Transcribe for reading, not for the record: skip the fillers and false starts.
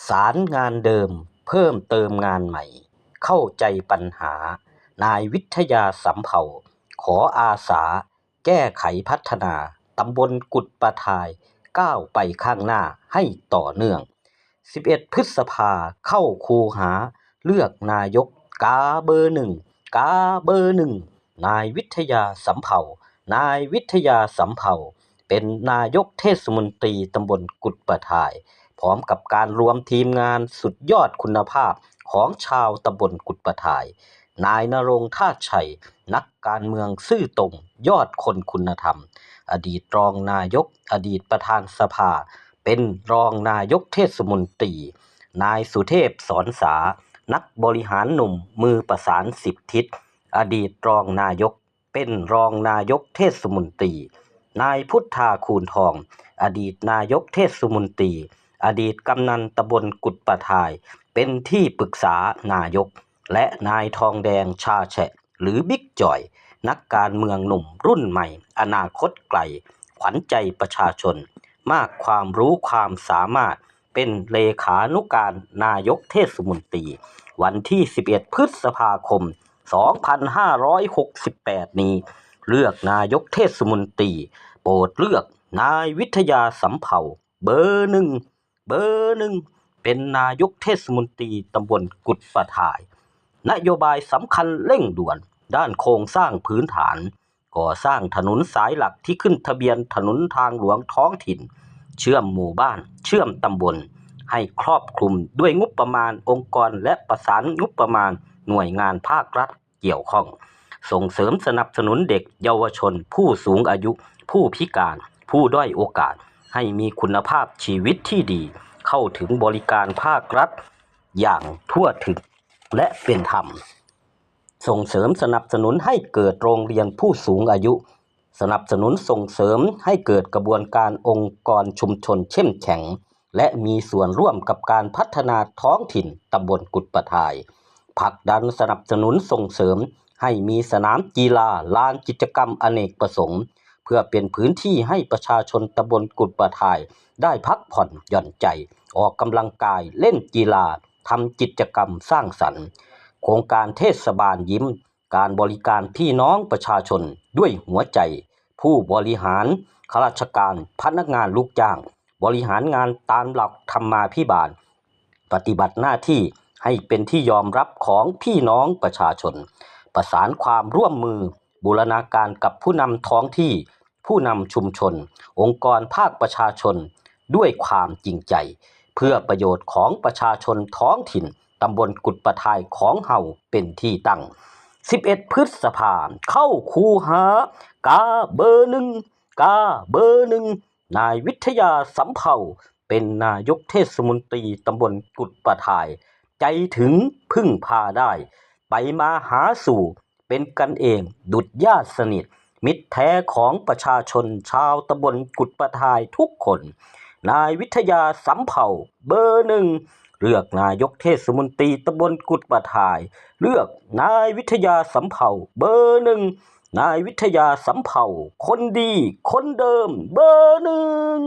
สารงานเดิมเพิ่มเติมงานใหม่เข้าใจปัญหานายวิทยาสำเภาขออาสาแก้ไขพัฒนาตำบลกุดประทายก้าวไปข้างหน้าให้ต่อเนื่อง11พฤษภาเข้าคูหาเลือกนายกกาเบอร์หนึ่งกาเบอร์หนึ่งนายวิทยาสำเภานายวิทยาสำเภาเป็นนายกเทศมนตรีตำบลกุดประทายพร้อมกับการรวมทีมงานสุดยอดคุณภาพของชาวตำบลกุดประทายนายณรงค์ธาตุชัยนักการเมืองซื่อตรงยอดคนคุณธรรมอดีตรองนายกอดีตประธานสภาเป็นรองนายกเทศมนตรีนายสุเทพสอนสานักบริหารหนุ่มมือประสาน10ทิศอดีตรองนายกเป็นรองนายกเทศมนตรีนายพุทธาคูณทองอดีตนายกเทศมนตรีอดีตกำนันตำบลกุดประทายเป็นที่ปรึกษานายกและนายทองแดงชาแฉะหรือบิ๊กจ่อยนักการเมืองหนุ่มรุ่นใหม่อนาคตไกลขวัญใจประชาชนมากความรู้ความสามารถเป็นเลขานุการนายกเทศมนตรีวันที่11พฤษภาคม2568นี้เลือกนายกเทศมนตรีโปรดเลือกนายวิทยาสำเภาเบอร์หนึ่งเป็นนายกเทศมนตรีตำบลกุดประทายนโยบายสำคัญเร่งด่วนด้านโครงสร้างพื้นฐานก่อสร้างถนนสายหลักที่ขึ้นทะเบียนถนนทางหลวงท้องถิ่นเชื่อมหมู่บ้านเชื่อมตำบลให้ครอบคลุมด้วยงบประมาณองค์กรและประสานงบประมาณหน่วยงานภาครัฐเกี่ยวข้องส่งเสริมสนับสนุนเด็กเยาวชนผู้สูงอายุผู้พิการผู้ด้อยโอกาสให้มีคุณภาพชีวิตที่ดีเข้าถึงบริการภาครัฐอย่างทั่วถึงและเป็นธรรมส่งเสริมสนับสนุนให้เกิดโรงเรียนผู้สูงอายุสนับสนุนส่งเสริมให้เกิดกระบวนการองค์กรชุมชนเข้มแข็งและมีส่วนร่วมกับการพัฒนาท้องถิ่นตำบลกุดประทายผลักดันสนับสนุนส่งเสริมให้มีสนามกีฬาลานกิจกรรมอเนกประสงค์เพื่อเป็นพื้นที่ให้ประชาชนตำบลกุดประทายได้พักผ่อนหย่อนใจออกกำลังกายเล่นกีฬาทำกิจกรรมสร้างสรรค์โครงการเทศบาลยิ้มการบริการพี่น้องประชาชนด้วยหัวใจผู้บริหารข้าราชการพนักงานลูกจ้างบริหารงานตามหลักธรรมาภิบาลปฏิบัติหน้าที่ให้เป็นที่ยอมรับของพี่น้องประชาชนประสานความร่วมมือบูรณาการกับผู้นำท้องที่ผู้นำชุมชนองค์กรภาคประชาชนด้วยความจริงใจเพื่อประโยชน์ของประชาชนท้องถิ่นตำบลกุดประทายของเฮาเป็นที่ตั้ง11พฤษภาคมเข้าคูหากาเบอร์หนึ่งกาเบอร์หนึ่งนายวิทยาสำเภาเป็นนายกเทศมนตรีตำบลกุดประทายใจถึงพึ่งพาได้ไปมาหาสู่เป็นกันเองดุจญาติสนิทมิตรแท้ของประชาชนชาวตำบลกุดประทายทุกคนนายวิทยาสำเภาเบอร์หนึ่งเลือกนายกเทศมนตรีตำบลกุดประทายเลือกนายวิทยาสำเภาเบอร์หนึ่งนายวิทยาสำเภาคนดีคนเดิมเบอร์หนึ่ง